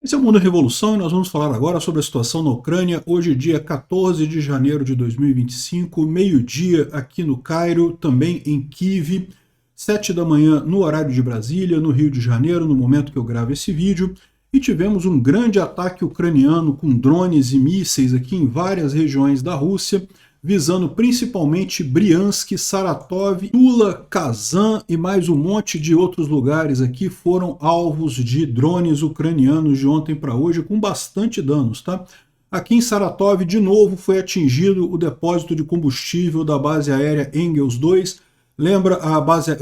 Esse é o Mundo Revolução e nós vamos falar agora sobre a situação na Ucrânia, hoje dia 14 de janeiro de 2025, meio-dia aqui no Cairo, também em Kiev, 7 da manhã no horário de Brasília, no Rio de Janeiro, no momento que eu gravo esse vídeo, e tivemos um grande ataque ucraniano com drones e mísseis aqui em várias regiões da Rússia, visando principalmente Briansk, Saratov, Tula, Kazan e mais um monte de outros lugares aqui foram alvos de drones ucranianos de ontem para hoje, com bastante danos, tá? Aqui em Saratov, de novo, foi atingido o depósito de combustível da base aérea Engels 2. Lembra,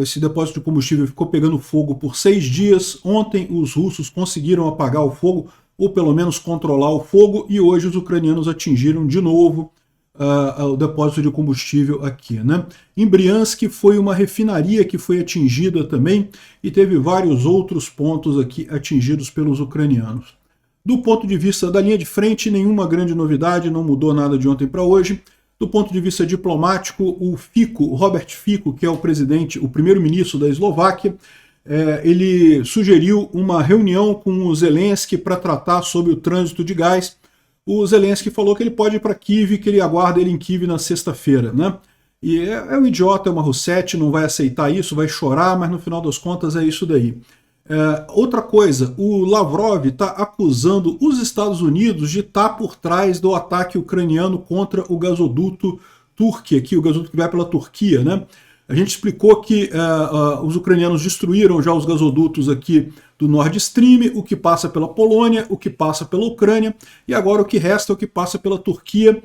esse depósito de combustível ficou pegando fogo por 6 dias. Ontem os russos conseguiram apagar o fogo, ou pelo menos controlar o fogo, e hoje os ucranianos atingiram de novo o depósito de combustível aqui, né? Em Briansk foi uma refinaria que foi atingida também e teve vários outros pontos aqui atingidos pelos ucranianos. Do ponto de vista da linha de frente, nenhuma grande novidade, não mudou nada de ontem para hoje. Do ponto de vista diplomático, o Robert Fico, que é o presidente, o primeiro-ministro da Eslováquia, ele sugeriu uma reunião com o Zelensky para tratar sobre o trânsito de gás. O Zelensky falou que ele pode ir para Kiev, que ele aguarda ele em Kiev na sexta-feira, né? E é um idiota, é uma russete, não vai aceitar isso, vai chorar, mas no final das contas é isso daí. Outra coisa, o Lavrov está acusando os Estados Unidos de estar por trás do ataque ucraniano contra o gasoduto Turquia, aqui, o gasoduto que vai pela Turquia, né? A gente explicou que os ucranianos destruíram já os gasodutos aqui do Nord Stream, o que passa pela Polônia, o que passa pela Ucrânia, e agora o que resta é o que passa pela Turquia.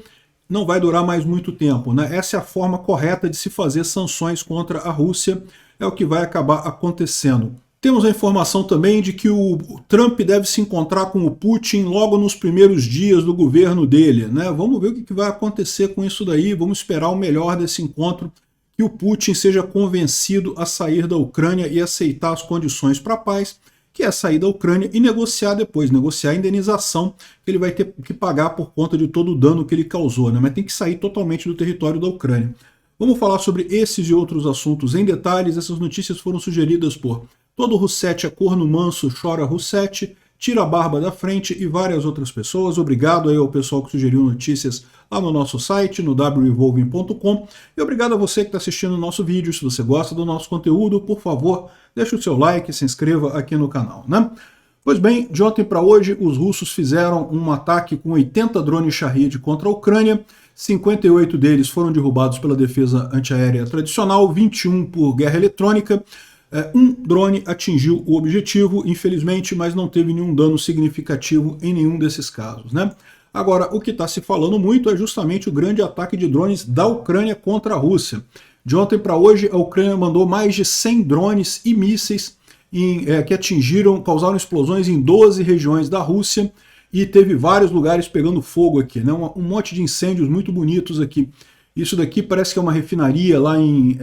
Não vai durar mais muito tempo, né? Essa é a forma correta de se fazer sanções contra a Rússia, é o que vai acabar acontecendo. Temos a informação também de que o Trump deve se encontrar com o Putin logo nos primeiros dias do governo dele, né? Vamos ver o que vai acontecer com isso daí, vamos esperar o melhor desse encontro, que o Putin seja convencido a sair da Ucrânia e aceitar as condições para a paz, que é sair da Ucrânia e negociar depois, negociar a indenização que ele vai ter que pagar por conta de todo o dano que ele causou, né? Mas tem que sair totalmente do território da Ucrânia. Vamos falar sobre esses e outros assuntos em detalhes. Essas notícias foram sugeridas por Todo Russete é corno manso, chora Russete, Tira a barba da frente e várias outras pessoas. Obrigado aí ao pessoal que sugeriu notícias lá no nosso site, no wevolving.com. E obrigado a você que está assistindo o nosso vídeo. Se você gosta do nosso conteúdo, por favor, deixe o seu like e se inscreva aqui no canal, né? Pois bem, de ontem para hoje, os russos fizeram um ataque com 80 drones Shahed contra a Ucrânia. 58 deles foram derrubados pela defesa antiaérea tradicional, 21 por guerra eletrônica. Um drone atingiu o objetivo, infelizmente, mas não teve nenhum dano significativo em nenhum desses casos, né? Agora, o que está se falando muito é justamente o grande ataque de drones da Ucrânia contra a Rússia. De ontem para hoje, a Ucrânia mandou mais de 100 drones e mísseis que causaram explosões em 12 regiões da Rússia e teve vários lugares pegando fogo aqui, né? Um monte de incêndios muito bonitos aqui. Isso daqui parece que é uma refinaria lá em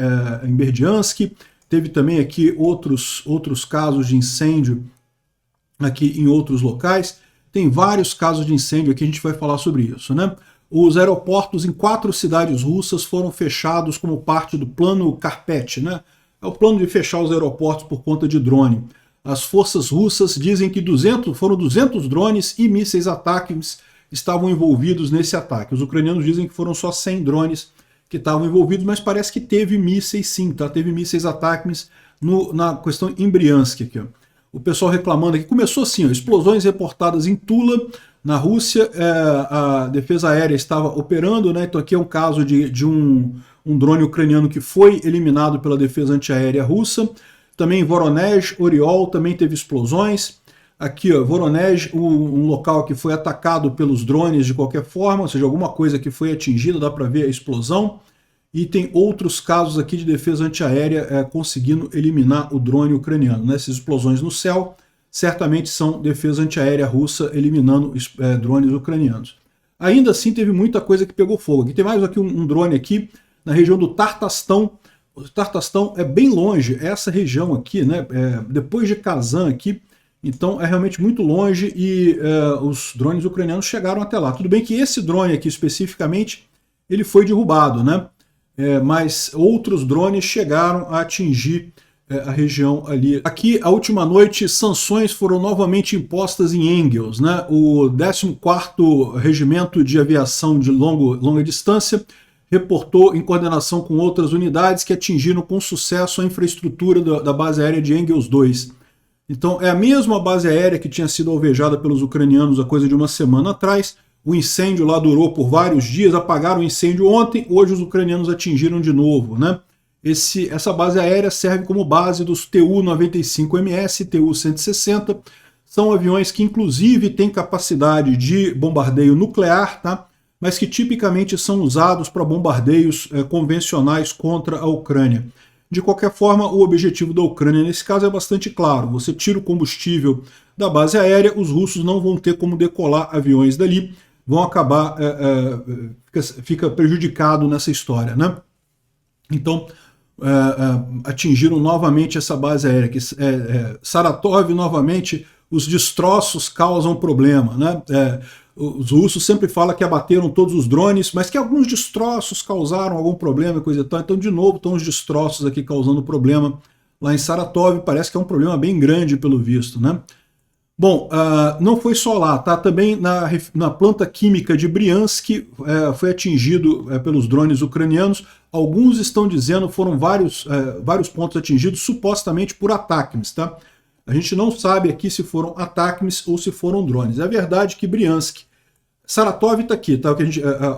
Berdiansk. Teve também aqui outros casos de incêndio aqui em outros locais. Tem vários casos de incêndio aqui, a gente vai falar sobre isso, né? Os aeroportos em 4 cidades russas foram fechados como parte do plano Carpet, né? É o plano de fechar os aeroportos por conta de drone. As forças russas dizem que foram 200 drones e mísseis ataques estavam envolvidos nesse ataque. Os ucranianos dizem que foram só 100 drones que estavam envolvidos, mas parece que teve mísseis sim, tá? Teve mísseis ataques na questão em Briansk aqui, ó. O pessoal reclamando aqui, começou assim, ó, explosões reportadas em Tula, na Rússia, a defesa aérea estava operando, né? Então aqui é um caso de um drone ucraniano que foi eliminado pela defesa antiaérea russa. Também em Voronezh, Oriol, também teve explosões. Aqui, ó, Voronezh, um local que foi atacado pelos drones de qualquer forma, ou seja, alguma coisa que foi atingida, dá para ver a explosão. E tem outros casos aqui de defesa antiaérea conseguindo eliminar o drone ucraniano, né? Essas explosões no céu certamente são defesa antiaérea russa eliminando drones ucranianos. Ainda assim, teve muita coisa que pegou fogo. Aqui tem mais aqui um drone aqui na região do Tartastão. O Tartastão é bem longe, essa região aqui, né? Depois de Kazan aqui. Então é realmente muito longe e os drones ucranianos chegaram até lá. Tudo bem que esse drone aqui especificamente, ele foi derrubado, né? Mas outros drones chegaram a atingir a região ali. Aqui, a última noite, sanções foram novamente impostas em Engels, né? O 14º Regimento de Aviação de longa distância reportou, em coordenação com outras unidades, que atingiram com sucesso a infraestrutura da base aérea de Engels 2. Então, é a mesma base aérea que tinha sido alvejada pelos ucranianos há coisa de uma semana atrás. O incêndio lá durou por vários dias, apagaram o incêndio ontem, hoje os ucranianos atingiram de novo, né? Essa base aérea serve como base dos Tu-95MS, Tu-160, são aviões que inclusive têm capacidade de bombardeio nuclear, tá? Mas que tipicamente são usados para bombardeios convencionais contra a Ucrânia. De qualquer forma, o objetivo da Ucrânia nesse caso é bastante claro. Você tira o combustível da base aérea, os russos não vão ter como decolar aviões dali, vão acabar, fica prejudicado nessa história, né? Então, atingiram novamente essa base aérea. Saratov, novamente, os destroços causam problema, né? Os russos sempre falam que abateram todos os drones, mas que alguns destroços causaram algum problema, coisa e tal. Então, de novo, estão os destroços aqui causando problema lá em Saratov. Parece que é um problema bem grande, pelo visto, né? Bom, não foi só lá, tá? Também na planta química de Briansk foi atingido pelos drones ucranianos. Alguns estão dizendo que foram vários pontos atingidos, supostamente por ATACMS, tá? A gente não sabe aqui se foram ATACMS ou se foram drones. É verdade que Briansk, Saratov está aqui, tá?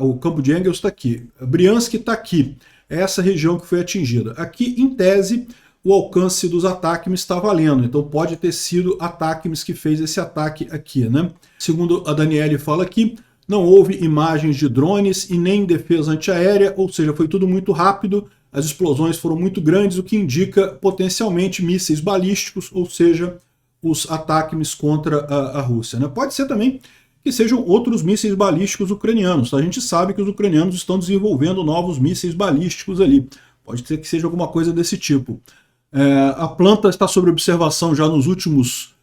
O campo de Engels está aqui. Briansk está aqui. É essa região que foi atingida. Aqui, em tese, o alcance dos ATACMS está valendo. Então pode ter sido ATACMS que fez esse ataque aqui, né? Segundo a Daniele fala aqui, não houve imagens de drones e nem defesa antiaérea, ou seja, foi tudo muito rápido. As explosões foram muito grandes, o que indica potencialmente mísseis balísticos, ou seja, os ATACMS contra a Rússia, né? Pode ser também que sejam outros mísseis balísticos ucranianos. A gente sabe que os ucranianos estão desenvolvendo novos mísseis balísticos ali. Pode ser que seja alguma coisa desse tipo. A planta está sob observação já nos últimos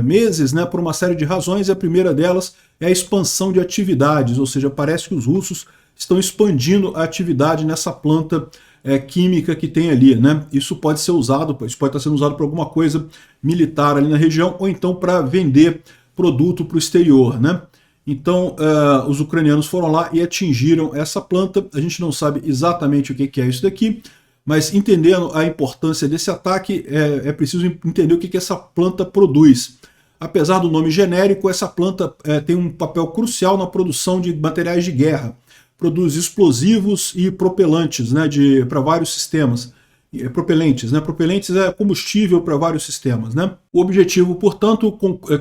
meses, né, por uma série de razões, e a primeira delas é a expansão de atividades, ou seja, parece que os russos estão expandindo a atividade nessa planta química que tem ali, né? Isso pode ser usado, isso pode estar sendo usado para alguma coisa militar ali na região, ou então para vender produto para o exterior, né? Então, os ucranianos foram lá e atingiram essa planta. A gente não sabe exatamente o que é isso daqui, mas entendendo a importância desse ataque, é preciso entender o que essa planta produz. Apesar do nome genérico, essa planta tem um papel crucial na produção de materiais de guerra. Produz explosivos e propelantes, né, para vários sistemas. Propelentes, né? Propelentes é combustível para vários sistemas, né? O objetivo, portanto,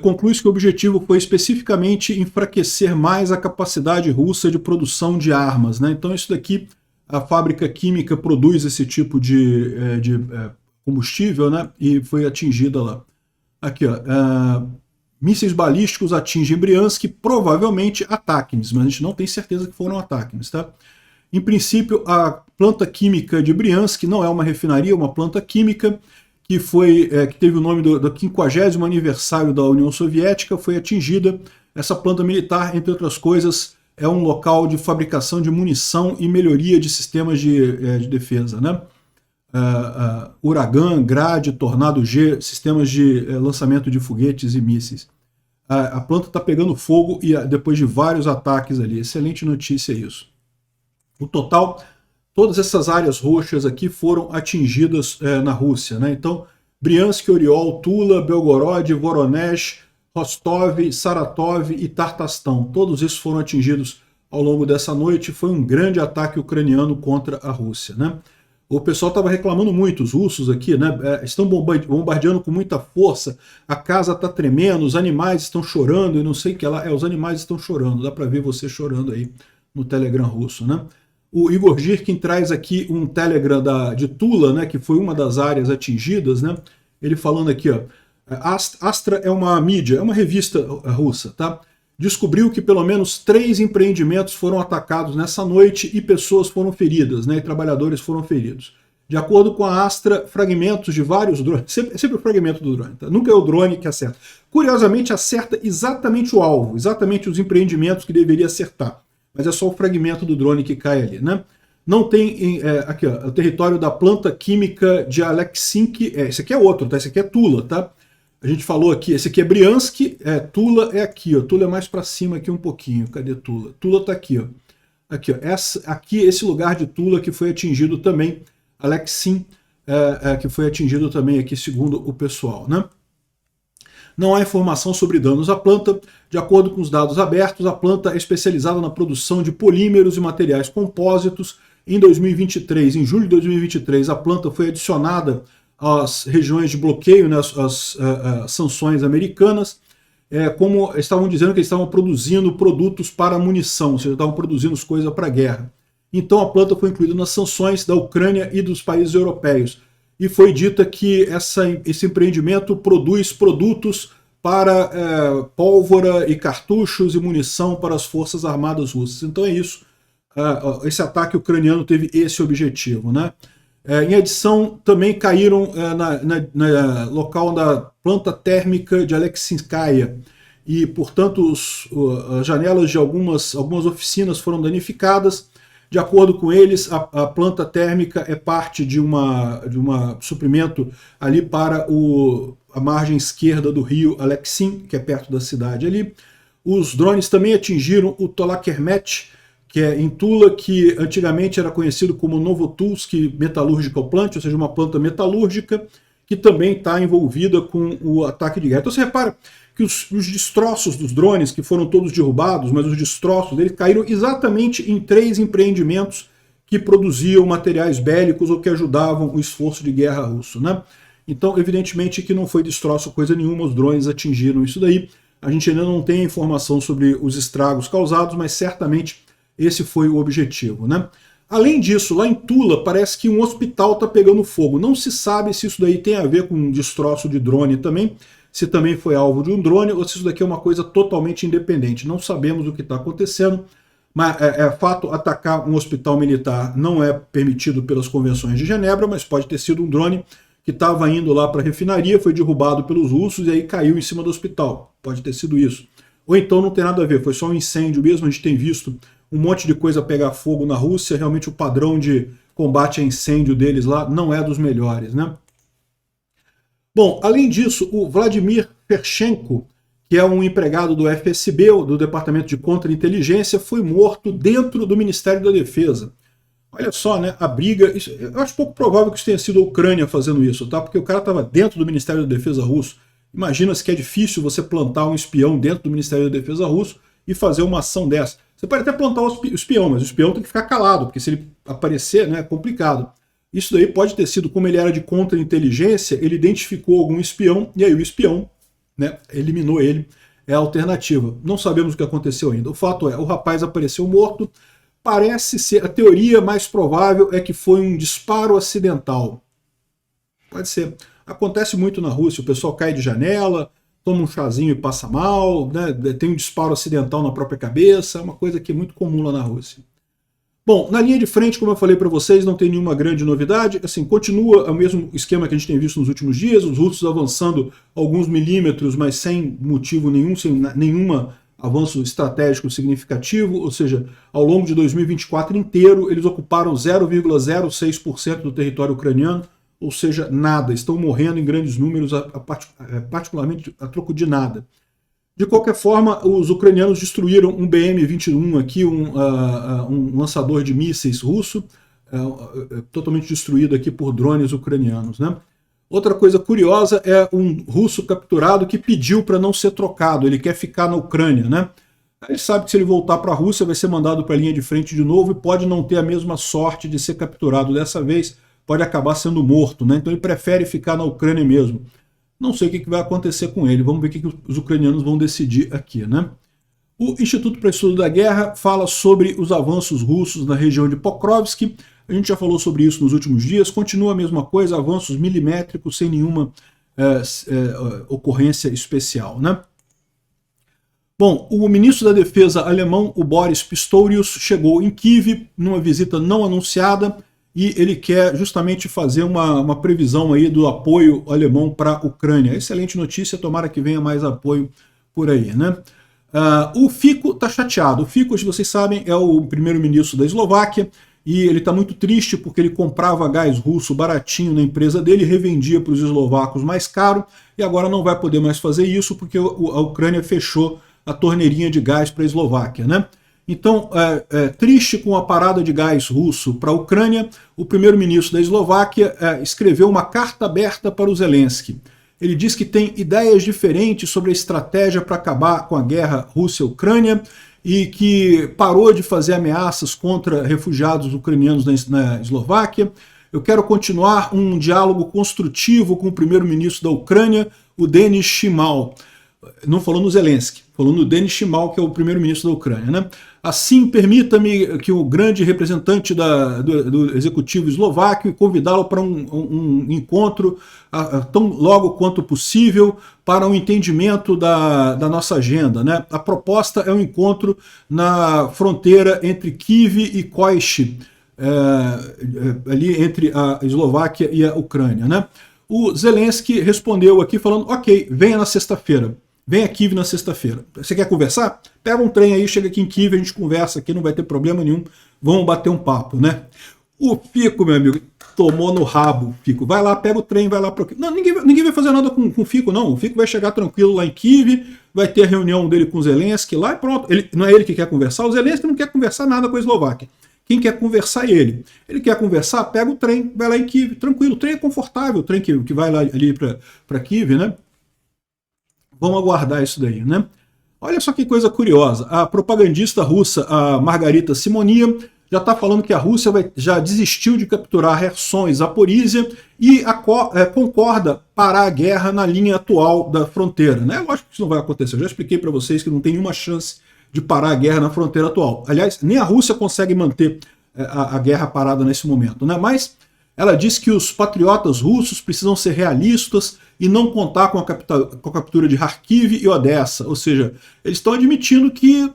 conclui-se que o objetivo foi especificamente enfraquecer mais a capacidade russa de produção de armas, né? Então isso daqui, a fábrica química produz esse tipo de combustível, né? E foi atingida lá. Aqui, ó, mísseis balísticos atingem Briansk, provavelmente ATACMS, mas a gente não tem certeza que foram ATACMS, tá? Em princípio, a planta química de Briansk não é uma refinaria, é uma planta química que teve o nome do 50º aniversário da União Soviética, foi atingida. Essa planta militar, entre outras coisas, é um local de fabricação de munição e melhoria de sistemas de defesa, né? Uragan, Grad, Tornado G, sistemas de lançamento de foguetes e mísseis. A planta está pegando fogo depois de vários ataques ali. Excelente notícia isso. No total, todas essas áreas roxas aqui foram atingidas na Rússia, né? Então, Briansk, Oriol, Tula, Belgorod, Voronezh, Rostov, Saratov e Tartastão. Todos esses foram atingidos ao longo dessa noite. Foi um grande ataque ucraniano contra a Rússia, né? O pessoal estava reclamando muito, os russos aqui, né? Estão bombardeando com muita força, a casa está tremendo, os animais estão chorando e não sei o que lá. Os animais estão chorando, dá para ver você chorando aí no Telegram russo, né? O Igor Girkin traz aqui um Telegram de Tula, né, que foi uma das áreas atingidas, né? Ele falando aqui, ó, Astra é uma mídia, é uma revista russa, tá? Descobriu que pelo menos 3 empreendimentos foram atacados nessa noite e pessoas foram feridas, né, e trabalhadores foram feridos. De acordo com a Astra, fragmentos de vários drones, sempre o fragmento do drone, tá? Nunca é o drone que acerta. Curiosamente, acerta exatamente o alvo, exatamente os empreendimentos que deveria acertar. Mas é só o fragmento do drone que cai ali, né? Não tem, aqui ó, o território da planta química de Aleksink, esse aqui é outro, tá? Esse aqui é Tula, tá? A gente falou aqui, esse aqui é Briansk, Tula é aqui, ó. Tula é mais para cima aqui um pouquinho, cadê Tula? Tula tá aqui, ó. Aqui, ó, aqui esse lugar de Tula que foi atingido também, Alexin, que foi atingido também aqui segundo o pessoal, né? Não há informação sobre danos à planta. De acordo com os dados abertos, a planta é especializada na produção de polímeros e materiais compósitos. Em 2023, em julho de 2023, a planta foi adicionada às regiões de bloqueio, né, às sanções americanas, como estavam dizendo que eles estavam produzindo produtos para munição, ou seja, estavam produzindo coisas para guerra. Então a planta foi incluída nas sanções da Ucrânia e dos países europeus. E foi dita que esse empreendimento produz produtos para pólvora e cartuchos e munição para as forças armadas russas. Então é isso. Esse ataque ucraniano teve esse objetivo, né? Em adição, também caíram na local da planta térmica de Alexinskaya e, portanto, as janelas de algumas oficinas foram danificadas. De acordo com eles, a planta térmica é parte de uma suprimento ali para a margem esquerda do rio Alexin, que é perto da cidade ali. Os drones também atingiram o Tolakermet, que é em Tula, que antigamente era conhecido como Novotulsk Metallurgical Plant, ou seja, uma planta metalúrgica, que também está envolvida com o ataque de guerra. Então você repara que os destroços dos drones, que foram todos derrubados, mas os destroços deles caíram exatamente em 3 empreendimentos que produziam materiais bélicos ou que ajudavam o esforço de guerra russo, né? Então, evidentemente que não foi destroço coisa nenhuma, os drones atingiram isso daí. A gente ainda não tem informação sobre os estragos causados, mas certamente esse foi o objetivo, né? Além disso, lá em Tula, parece que um hospital está pegando fogo. Não se sabe se isso daí tem a ver com um destroço de drone também, se também foi alvo de um drone, ou se isso daqui é uma coisa totalmente independente. Não sabemos o que está acontecendo, mas fato, atacar um hospital militar não é permitido pelas convenções de Genebra, mas pode ter sido um drone que estava indo lá para a refinaria, foi derrubado pelos russos e aí caiu em cima do hospital. Pode ter sido isso. Ou então não tem nada a ver, foi só um incêndio mesmo. A gente tem visto um monte de coisa pegar fogo na Rússia, realmente o padrão de combate a incêndio deles lá não é dos melhores, né? Bom, além disso, o Vladimir Ferchenko, que é um empregado do FSB, do Departamento de Contra-Inteligência, foi morto dentro do Ministério da Defesa. Olha só, né, a briga... eu acho pouco provável que isso tenha sido a Ucrânia fazendo isso, tá? Porque o cara estava dentro do Ministério da Defesa russo. Imagina-se que é difícil você plantar um espião dentro do Ministério da Defesa russo e fazer uma ação dessa. Você pode até plantar o espião, mas o espião tem que ficar calado, porque se ele aparecer, né, é complicado. Isso daí pode ter sido, como ele era de contra-inteligência, ele identificou algum espião, e aí o espião, né, eliminou ele, é a alternativa. Não sabemos o que aconteceu ainda. O fato é, o rapaz apareceu morto, parece ser, a teoria mais provável é que foi um disparo acidental. Pode ser. Acontece muito na Rússia, o pessoal cai de janela, toma um chazinho e passa mal, né, tem um disparo acidental na própria cabeça, é uma coisa que é muito comum lá na Rússia. Bom, na linha de frente, como eu falei para vocês, não tem nenhuma grande novidade, assim, continua o mesmo esquema que a gente tem visto nos últimos dias, os russos avançando alguns milímetros, mas sem motivo nenhum, sem nenhum avanço estratégico significativo, ou seja, ao longo de 2024 inteiro, eles ocuparam 0,06% do território ucraniano, ou seja, nada, estão morrendo em grandes números, particularmente a troco de nada. De qualquer forma, os ucranianos destruíram um BM-21 aqui, um lançador de mísseis russo, totalmente destruído aqui por drones ucranianos, né? Outra coisa curiosa é um russo capturado que pediu para não ser trocado, ele quer ficar na Ucrânia, né? Ele sabe que se ele voltar para a Rússia vai ser mandado para a linha de frente de novo e pode não ter a mesma sorte de ser capturado dessa vez, pode acabar sendo morto, né? Então ele prefere ficar na Ucrânia mesmo. Não sei o que vai acontecer com ele, vamos ver o que os ucranianos vão decidir aqui, né? O Instituto para o Estudo da Guerra fala sobre os avanços russos na região de Pokrovsk, a gente já falou sobre isso nos últimos dias, continua a mesma coisa, avanços milimétricos sem nenhuma ocorrência especial, né? Bom, o ministro da Defesa alemão, o Boris Pistorius, chegou em Kiev numa visita não anunciada, e ele quer justamente fazer uma previsão aí do apoio alemão para a Ucrânia. Excelente notícia, tomara que venha mais apoio por aí, né? O Fico está chateado. O Fico, se vocês sabem, é o primeiro-ministro da Eslováquia, e ele está muito triste porque ele comprava gás russo baratinho na empresa dele, revendia para os eslovacos mais caro, e agora não vai poder mais fazer isso porque a Ucrânia fechou a torneirinha de gás para a Eslováquia, né? Então, triste com a parada de gás russo para a Ucrânia, o primeiro-ministro da Eslováquia escreveu uma carta aberta para o Zelensky. Ele diz que tem ideias diferentes sobre a estratégia para acabar com a guerra Rússia-Ucrânia e que parou de fazer ameaças contra refugiados ucranianos na Eslováquia. Eu quero continuar um diálogo construtivo com o primeiro-ministro da Ucrânia, o Denis Shmyhal. Não falou no Zelensky, falou no Denis Shmyhal, que é o primeiro-ministro da Ucrânia, né? Assim, permita-me que o grande representante do executivo eslovaco convidá-lo para um encontro tão logo quanto possível para um entendimento da nossa agenda, né? A proposta é um encontro na fronteira entre Kiev e Koichi, ali entre a Eslováquia e a Ucrânia, né? O Zelensky respondeu aqui falando, ok, venha na sexta-feira. Vem a Kiev na sexta-feira. Você quer conversar? Pega um trem aí, chega aqui em Kiev, a gente conversa aqui, não vai ter problema nenhum. Vamos bater um papo, né? O Fico, meu amigo, tomou no rabo, Fico. Vai lá, pega o trem, vai lá para o... Não, ninguém vai fazer nada com o Fico, não. O Fico vai chegar tranquilo lá em Kiev, vai ter a reunião dele com o Zelensky lá e pronto. Não é ele que quer conversar, o Zelensky não quer conversar nada com a Eslováquia. Quem quer conversar é ele. Ele quer conversar, pega o trem, vai lá em Kiev, tranquilo. O trem é confortável, o trem que vai lá ali para Kiev, né? Vamos aguardar isso daí, né? Olha só que coisa curiosa. A propagandista russa, a Margarita Simonia, já está falando que a Rússia já desistiu de capturar Kherson e Zaporizhia e concorda parar a guerra na linha atual da fronteira, né? Lógico que isso não vai acontecer. Eu já expliquei para vocês que não tem nenhuma chance de parar a guerra na fronteira atual. Aliás, nem a Rússia consegue manter a guerra parada nesse momento, né? Mas ela diz que os patriotas russos precisam ser realistas e não contar com a captura de Kharkiv e Odessa. Ou seja, eles estão admitindo que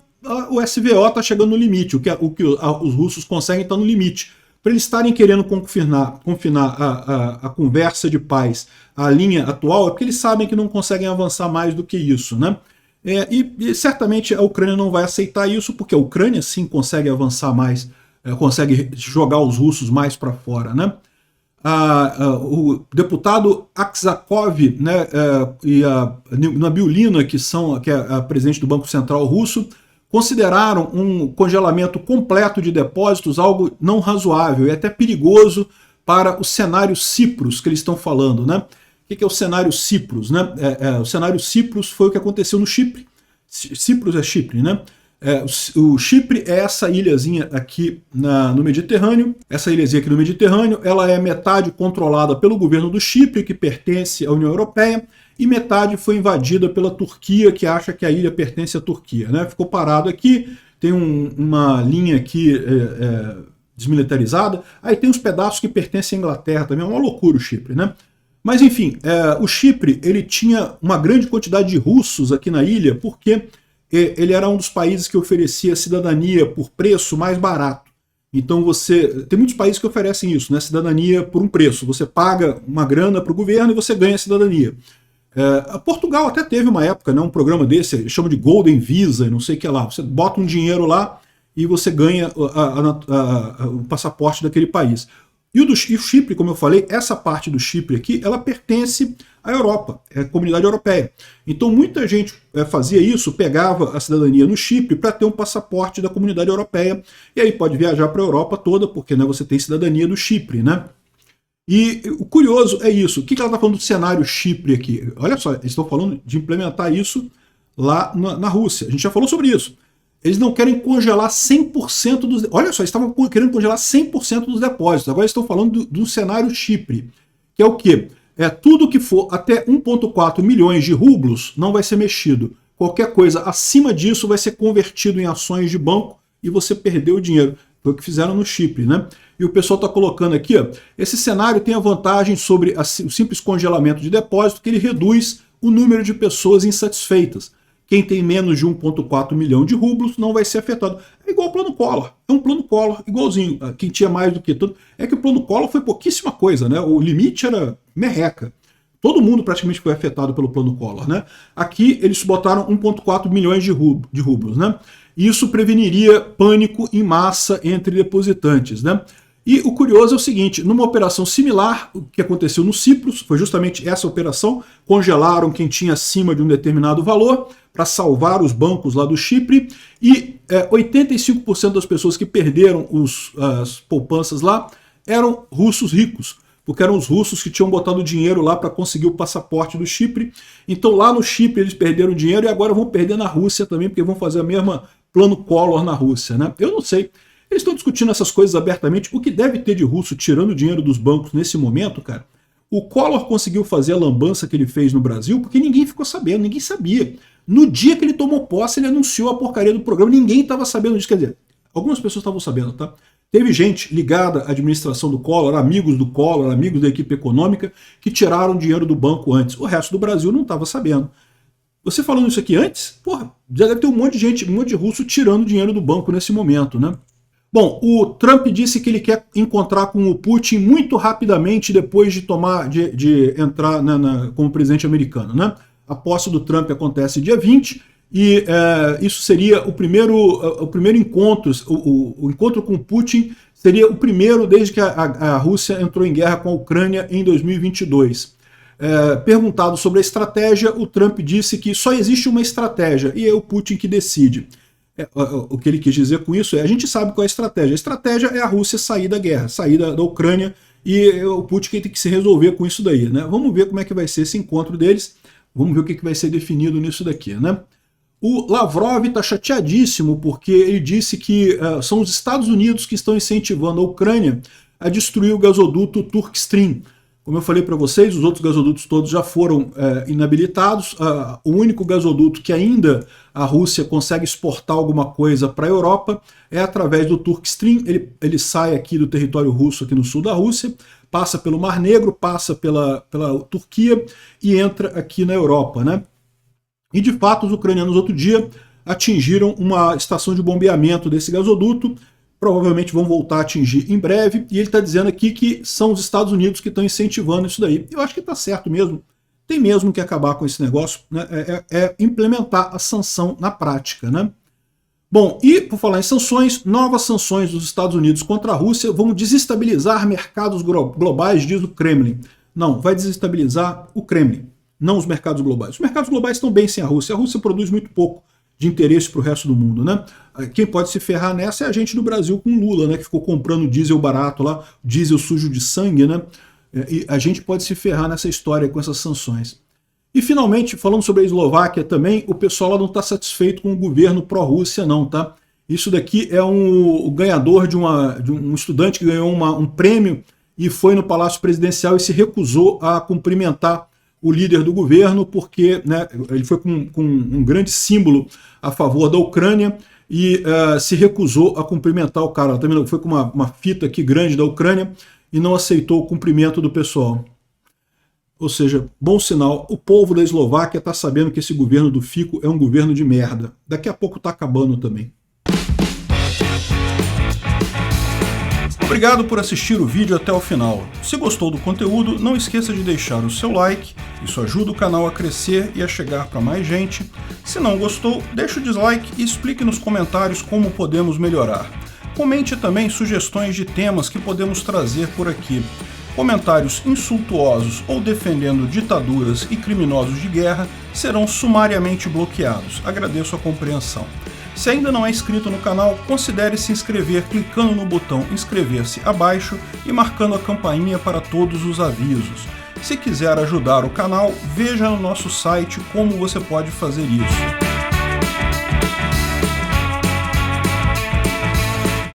o SVO está chegando no limite, o que os russos conseguem está no limite. Para eles estarem querendo confinar a conversa de paz à linha atual, é porque eles sabem que não conseguem avançar mais do que isso, né? E certamente a Ucrânia não vai aceitar isso, porque a Ucrânia sim consegue avançar mais, consegue jogar os russos mais para fora, né? O deputado Aksakov, né, e a Nabiullina, que é a presidente do Banco Central russo, consideraram um congelamento completo de depósitos algo não razoável e até perigoso para o cenário Cipros que eles estão falando, né? O que é o cenário Cipros, né? O cenário Cipros foi o que aconteceu no Chipre. Cipros é Chipre, né? O Chipre é essa ilhazinha aqui no Mediterrâneo. Essa ilhazinha aqui no Mediterrâneo, ela é metade controlada pelo governo do Chipre, que pertence à União Europeia, e metade foi invadida pela Turquia, que acha que a ilha pertence à Turquia, né? Ficou parado aqui, tem uma linha aqui desmilitarizada, aí tem uns pedaços que pertencem à Inglaterra também, é uma loucura o Chipre, né? Mas enfim, o Chipre ele tinha uma grande quantidade de russos aqui na ilha, porque ele era um dos países que oferecia cidadania por preço mais barato. Então tem muitos países que oferecem isso, né? Cidadania por um preço. Você paga uma grana para o governo e você ganha a cidadania. Portugal até teve uma época, né, um programa desse, chama de Golden Visa, e não sei o que lá. Você bota um dinheiro lá e você ganha o passaporte daquele país. E o Chipre, como eu falei, essa parte do Chipre aqui, ela pertence à Europa, é a comunidade europeia. Então muita gente fazia isso, pegava a cidadania no Chipre para ter um passaporte da comunidade europeia, e aí pode viajar para a Europa toda, porque, né, você tem cidadania do Chipre, né? E o curioso é isso. O que ela está falando do cenário Chipre aqui? Olha só, eles estão falando de implementar isso lá na Rússia. A gente já falou sobre isso. Eles não querem congelar 100% dos... Olha só, eles estavam querendo congelar 100% dos depósitos. Agora eles estão falando do cenário Chipre, que é o quê? Tudo que for até 1,4 milhões de rublos não vai ser mexido. Qualquer coisa acima disso vai ser convertido em ações de banco e você perdeu o dinheiro. Foi o que fizeram no Chipre, né? E o pessoal está colocando aqui, ó, esse cenário tem a vantagem sobre o simples congelamento de depósito, que ele reduz o número de pessoas insatisfeitas. Quem tem menos de 1,4 milhão de rublos não vai ser afetado. É igual o plano Collor. É um plano Collor igualzinho. Quem tinha mais do que tudo. É que o plano Collor foi pouquíssima coisa, né? O limite era merreca. Todo mundo praticamente foi afetado pelo plano Collor, né? Aqui eles botaram 1,4 milhões de rublos, né? Isso preveniria pânico em massa entre depositantes, né? E o curioso é o seguinte, numa operação similar, o que aconteceu no Cipros, foi justamente essa operação, congelaram quem tinha acima de um determinado valor para salvar os bancos lá do Chipre, e 85% das pessoas que perderam as poupanças lá eram russos ricos, porque eram os russos que tinham botado dinheiro lá para conseguir o passaporte do Chipre. Então lá no Chipre eles perderam dinheiro e agora vão perder na Rússia também, porque vão fazer a mesma plano Collor na Rússia, né? Eu não sei. Eles estão discutindo essas coisas abertamente. O que deve ter de russo tirando o dinheiro dos bancos nesse momento, cara? O Collor conseguiu fazer a lambança que ele fez no Brasil porque ninguém ficou sabendo, ninguém sabia. No dia que ele tomou posse, ele anunciou a porcaria do programa, ninguém estava sabendo disso. Quer dizer, algumas pessoas estavam sabendo, tá? Teve gente ligada à administração do Collor, amigos do Collor, amigos da equipe econômica, que tiraram dinheiro do banco antes. O resto do Brasil não estava sabendo. Você falando isso aqui antes, porra, já deve ter um monte de gente, um monte de russo tirando dinheiro do banco nesse momento, né? Bom, o Trump disse que ele quer encontrar com o Putin muito rapidamente depois de entrar como presidente americano, né? A posse do Trump acontece dia 20 e isso seria o primeiro encontro, o encontro com o Putin seria o primeiro desde que a Rússia entrou em guerra com a Ucrânia em 2022. Perguntado sobre a estratégia, o Trump disse que só existe uma estratégia e é o Putin que decide. O que ele quis dizer com isso é, a gente sabe qual é a estratégia. A estratégia é a Rússia sair da guerra, sair da Ucrânia, e o Putin tem que se resolver com isso daí, né? Vamos ver como é que vai ser esse encontro deles, vamos ver o que vai ser definido nisso daqui, né? O Lavrov está chateadíssimo porque ele disse que são os Estados Unidos que estão incentivando a Ucrânia a destruir o gasoduto Turk Stream. Como eu falei para vocês, os outros gasodutos todos já foram inabilitados. O único gasoduto que ainda a Rússia consegue exportar alguma coisa para a Europa é através do Turk Stream. Ele sai aqui do território russo, aqui no sul da Rússia, passa pelo Mar Negro, passa pela Turquia e entra aqui na Europa, né? E de fato os ucranianos outro dia atingiram uma estação de bombeamento desse gasoduto, provavelmente vão voltar a atingir em breve, e ele está dizendo aqui que são os Estados Unidos que estão incentivando isso daí. Eu acho que está certo mesmo, tem mesmo que acabar com esse negócio, né? Implementar a sanção na prática, né? Bom, e por falar em sanções, novas sanções dos Estados Unidos contra a Rússia vão desestabilizar mercados globais, diz o Kremlin. Não, vai desestabilizar o Kremlin, não os mercados globais. Os mercados globais estão bem sem a Rússia produz muito pouco de interesse para o resto do mundo, né? Quem pode se ferrar nessa é a gente no Brasil com Lula, né? Que ficou comprando diesel barato lá, diesel sujo de sangue, né? E a gente pode se ferrar nessa história com essas sanções. E finalmente, falando sobre a Eslováquia também, o pessoal lá não está satisfeito com o governo pró-Rússia não, tá? Isso daqui é o ganhador de um estudante que ganhou um prêmio e foi no Palácio Presidencial e se recusou a cumprimentar o líder do governo, porque, né, ele foi com um grande símbolo a favor da Ucrânia e se recusou a cumprimentar o cara. Também foi com uma fita aqui grande da Ucrânia e não aceitou o cumprimento do pessoal. Ou seja, bom sinal, o povo da Eslováquia está sabendo que esse governo do Fico é um governo de merda. Daqui a pouco está acabando também. Obrigado por assistir o vídeo até o final. Se gostou do conteúdo, não esqueça de deixar o seu like, isso ajuda o canal a crescer e a chegar para mais gente. Se não gostou, deixe o dislike e explique nos comentários como podemos melhorar. Comente também sugestões de temas que podemos trazer por aqui. Comentários insultuosos ou defendendo ditaduras e criminosos de guerra serão sumariamente bloqueados. Agradeço a compreensão. Se ainda não é inscrito no canal, considere se inscrever clicando no botão inscrever-se abaixo e marcando a campainha para todos os avisos. Se quiser ajudar o canal, veja no nosso site como você pode fazer isso.